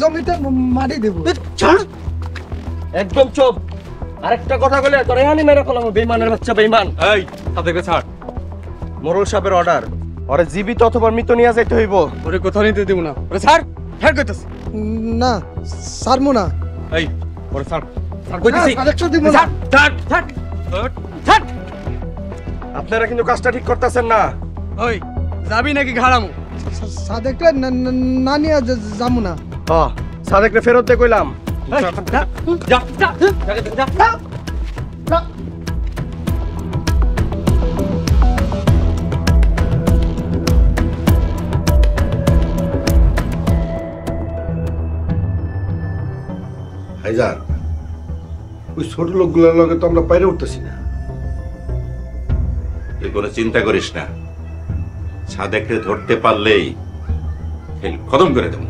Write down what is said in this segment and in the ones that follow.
জমিতে মাটি দেবো। একদম চুপ। আরেকটা কথা বলে তোর এখানে মেরে ফেলাম। বেইমানের বাচ্চা বেইমান। এই তাদেরকে ছাড়। মোরল সাহেবের অর্ডার, ওরে জীবিত অথবা মৃত নিয়ে যাইতে হইব। ওরে কোথাও নিতে দেব না। ওরে ছাড়, ছাড় কইতাছি। না ছাড়বো না। এই ওরে ছাড়, ছাড় কইতাছি। ছাড়, ছাড়, ছাড়, ছাড়। আপনারা কিন্তু কাজটা ঠিক করতেছেন না। ওই যাবি নাকি ঘাড়ামু? সাদেকটা না নিয়ে যাবো না। সাদেকরে ফেরত দে কইলাম। যা যা যা। ভাইজান, ওই ছোট লোকগুলোর লগে তো আমরা বাইরে উঠতেছি না। তুই কোনো চিন্তা করিস না, সাদেককে ধরতে পারলেই খতম করে দেব।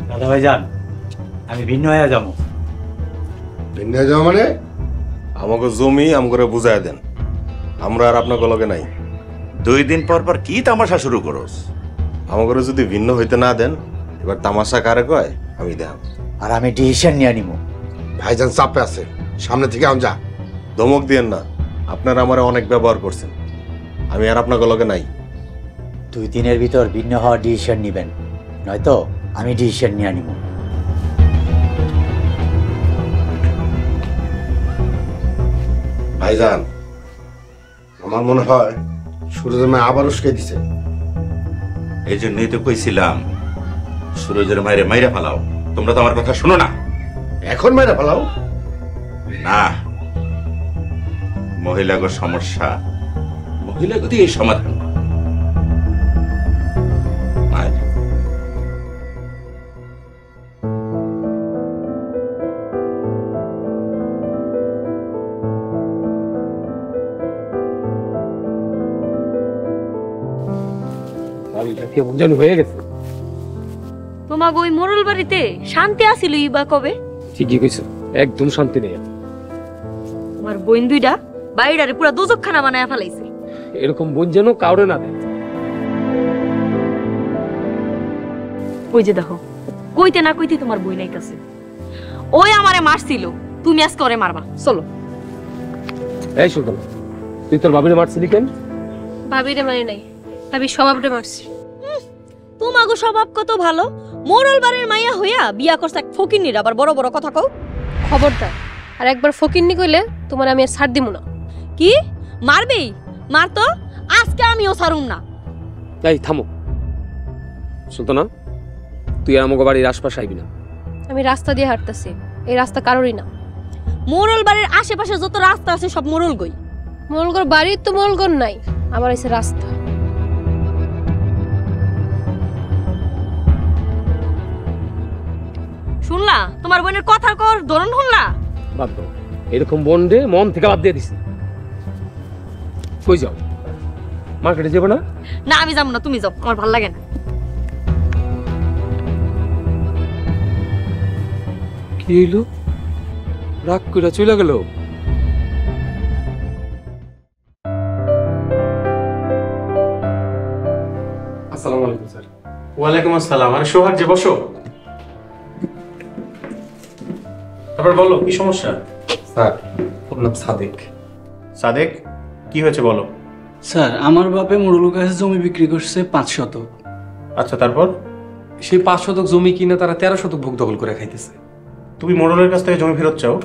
দাদা ভাইজান, আমি ভিন্ন হয়ে যাবো। ভিন্ন যাওয়া মানে? আমাকে জমি আমগরে বুঝাই দেন, আমরা আর আপনার লগে নাই। 2 দিন পর পর কি তামাশা শুরু করস? আমাকে যদি ভিন্ন হইতে না দেন, এবার তামাশা কারে কয় আমি দেখাম। আর আমি ডিসিশন নিয়ে নিব। ভাইজান চাপে আছে, সামনে থেকে আম যা। ধমক দিয়েন না, আপনারা আমারে অনেক ব্যবহার করছেন, আমি আর আপনার লগে নাই। 2 দিনের ভিতর ভিন্ন হওয়ার ডিসিশন নিবেন, নয়তো আমি ডিসিশন নিয়ে নিব। ভাইজান, আমার মনে হয় সুরজ আবার উস্কে দিছে। এই জন্যই তো কইছিলাম সুরজের মাইরে মাইরা ফেলাও। তোমরা তো আমার কথা শুনো না। এখন মেরে ফেলাও না, মহিলাগো সমস্যা, মহিলাগো দিয়ে এই সমাধান। আয়। কেমন যেন হয়ে গেছে। তোমাকে ওই মোরল বাড়িতে শান্তি আসিল বা কবে? ঠিকই কইছো, একদম শান্তি নেই। আমার বোন দুইটা বাইরে পুরা দোজকখানা বানায় ফেলাইছে। এরকম বোন যেন কাউরে না দেয়। ওই যে দেখো, কইতে না কইতে তোমার বই নাই কাছে। ওই আমারে মারছিল, তুমি আজকে ওরে মারবা। চলো। এই সুলতান, তুই তোর ভাবিরে মারছিলি কেন? ভাবিরে মারি নাই, ভাবি স্বভাবটা মারছি। তোমাগো স্বভাব কত ভালো, মোরল বাড়ির মাইয়া হইয়া বিয়া করছে এক ফকিন্নির, আবার বড় বড় কথা কও। খবরদার, আর একবার ফকিন্নি কইলে তোমার আমি আর ছাড় দিব না। কি মারবি? মার তো, আজকে আমিও ছাড়ুম না। এই থামো সুলতানা, তুই আর আমাকে বাড়ির আশপাশে আইবি না। আমি রাস্তা দিয়ে হাঁটতেছি, এই রাস্তা কারোরই না। মোরল বাড়ির আশেপাশে যত রাস্তা আছে সব মোরল গই। মোরলগড় বাড়ির তো মোরলগড় নাই, আমার এসে রাস্তা। শুনলা তোমার বোনের কথা কর ধরন শুনলা? বাদ দাও, এরকম বোন রে মন থেকে বাদ দিয়ে দিছি। কই যাও? মার্কেটে যাবে না? না আমি যাবো না, তুমি যাও, আমার ভালো লাগে না। কি হইলো? রাগ করে চলে গেল? আসসালামু আলাইকুম স্যার। ওয়ালাইকুম আসসালাম। আরে সোহাগ যে, বসো। তারপর বলো কি সমস্যা? স্যার, ওর নাম সাদেক। সাদেক, কি হয়েছে বলো। স্যার, আমার বাপে মোরলের কাছে জমি বিক্রি করছে 5 শতক। আচ্ছা, তারপর? সেই 5 শতক জমি কিনে তারা 13 শতক ভোগ দখল করে খাইতেছে। তুমি মোরলের কাছ থেকে জমি ফেরত চাও?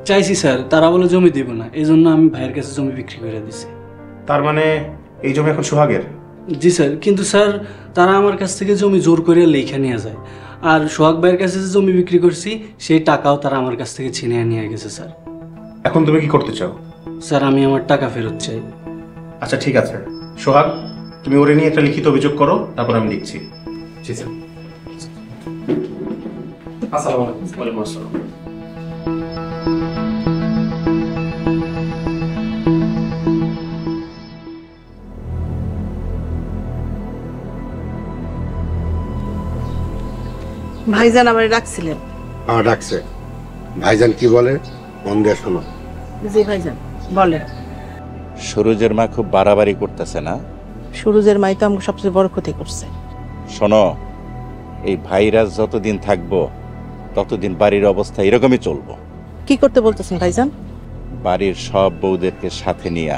চাইছি স্যার, তারা বলে জমি দেব না, এই জন্য আমি ভাইয়ের কাছে জমি বিক্রি করে দিছি। তার মানে এই জমি এখন সোহাগের? জি স্যার, কিন্তু স্যার তারা আমার কাছ থেকে জমি জোর করে লেখা নিয়ে যায়। আর সোহাগ ভাইয়ের কাছে যে জমি বিক্রি করছি সেই টাকাও তারা আমার কাছ থেকে ছিনিয়ে নিয়ে গেছে স্যার। এখন তুমি কি করতে চাও? স্যার, আমি আমার টাকা ফেরত চাই। আচ্ছা ঠিক আছে, সোহাগ তুমি ওরে নিয়ে একটা লিখিত অভিযোগ করো, তারপর আমি দেখছি। জি স্যার। আসসালামু আলাইকুম। ওয়ালাইকুম আসসালাম। ভাইজান আমারে ডাকছিলেন। ডাকছে। ভাইজান কি বলে মন দিয়ে শোনো। জি ভাইজান। বলে সুরজের মা খুব বাড়াবাড়ি করতেছে না? সুরজের মাই তো আমাকে সবচেয়ে বড় ক্ষতি করছে। শোনো, এই ভাইরাস যতদিন থাকবো ততদিন বাড়ির অবস্থা এরকমই চলবো। কি করতে বলতেছেন ভাইজান? বাড়ির সব বউদেরকে সাথে নিয়ে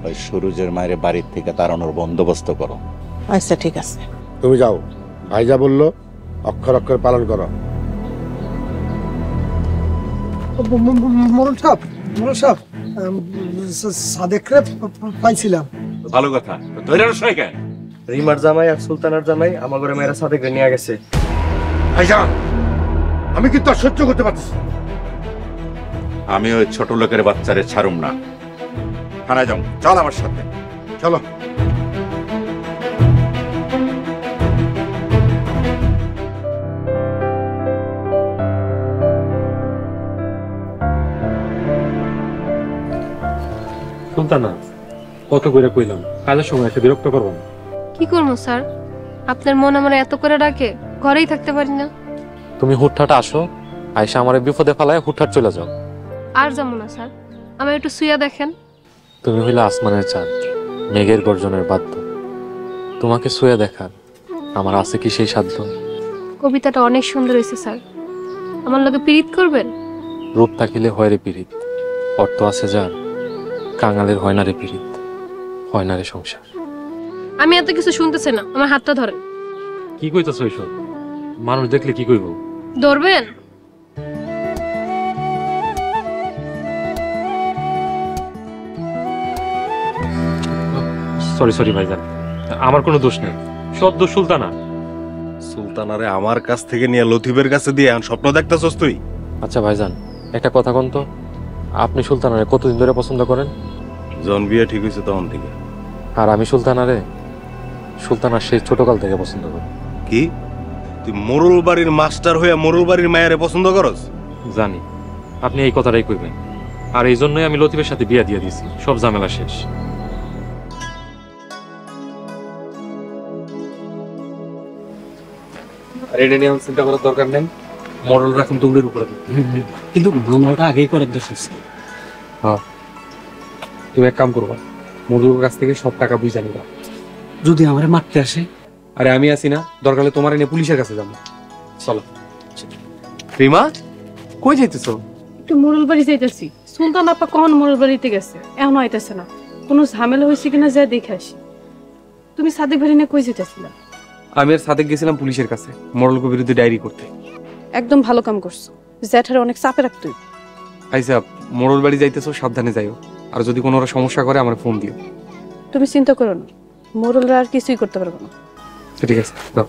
ওই সুরজের মায়ের বাড়ির থেকে তাড়ানোর বন্দোবস্ত করো। আচ্ছা ঠিক আছে। তুমি যাও, ভাই যা বললো অক্ষর অক্ষর পালন করো। মোরল সাহেব সাদেকরে পাইছিলাম। ভালো কথা, ধরে রসই কেন? রিমার জামাই আর সুলতানার জামাই আমার ঘরে মেয়েরা সাদেকরে নিয়ে গেছে। ভাইজান, আমি কিন্তু আর সহ্য করতে পারতেছি। আমি ওই ছোট লোকের বাচ্চারে ছাড়ুম না। থানায় যাও, চল আমার সাথে। চলো। সুলতানা, কত করে কইলাম কাজের সময় এসে বিরক্ত করবো না। কি করবো স্যার, আপনার মন আমার এত করে ডাকে ঘরেই থাকতে পারি না। তুমি হুটহাট আসো, আয়সা আমার বিপদে ফেলায় হুটহাট চলে যাও। আর যাবো না স্যার, আমার একটু শুয়ে দেখেন। তুমি হইলে আসমানের চাঁদ, মেঘের গর্জনের বাদ্য। তোমাকে শুয়ে দেখার আমার আছে কি সেই সাধ্য? কবিতাটা অনেক সুন্দর হয়েছে স্যার, আমার লোকে পীড়িত করবেন? রূপ থাকিলে হয় রে পীড়িত, অর্থ আছে যার কাঙালের হয় না রে পীড়িত, হয় না রে সংসার। আমি এত কিছু শুনতেছি না, আমার হাতটা ধরেন। কি কইতাছ এইসব? মানুষ দেখলে কি কইব? ধরবেন? সরি সরি ভাইজান, আমার কোনো দোষ নেই, সব দোষ সুলতানা। সুলতানারে আমার কাছ থেকে নিয়ে লতিফের কাছে দিয়ে এখন স্বপ্ন দেখতেছস তুই? আচ্ছা ভাইজান, একটা কথা কোন তো, আপনি সুলতানারে কতদিন ধরে পছন্দ করেন? যখন বিয়ে ঠিক হয়েছে তখন থেকে। আর আমি সুলতানারে সুলতানার সেই ছোটকাল থেকে পছন্দ করি। কি তুই মোরল বাড়ির মাস্টার হইয়া মোরল বাড়ির মায়েরে পছন্দ করস? জানি আপনি এই কথাটাই কইবেন, আর এই জন্যই আমি লতিফের সাথে বিয়ে দিয়ে দিয়েছি, সব ঝামেলা শেষ। আর এটা নিয়ে চিন্তা করার দরকার নেই, মডেল রাখুন দৌড়ের উপরে। কিন্তু মামলাটা আগেই করার দরকার। হ্যাঁ, তুমি এক কাম করবা, মধুর কাছ থেকে সব টাকা বুঝা নিবা। যদি আমারে মারতে আসে? আরে আমি আছি না, দরকার হলে তোমার এনে পুলিশের কাছে যাবো। চলো। রিমা, কই যাইতেছো? একটু মোরল বাড়ি যাইতেছি। সুলতান আপা কখন মোরল বাড়িতে গেছে, এখন আইতেছে না। কোনো ঝামেলা হয়েছে কিনা যা দেখে আসি। তুমি সাদেক ভাই নিয়ে কই যেতেছিলা? আমি আর সাদেক গেছিলাম পুলিশের কাছে মোরলকে বিরুদ্ধে ডায়েরি করতে। একদম ভালো কাম করছো, জ্যাঠারে অনেক চাপে রাখতো। আইসা মোরল বাড়ি যাইতেছো, সাবধানে যাইও। আর যদি কোনো সমস্যা করে আমার ফোন দিও। তুমি চিন্তা করো না, মোরলরা আর কিছুই করতে পারবো না। ঠিক আছে, দাও।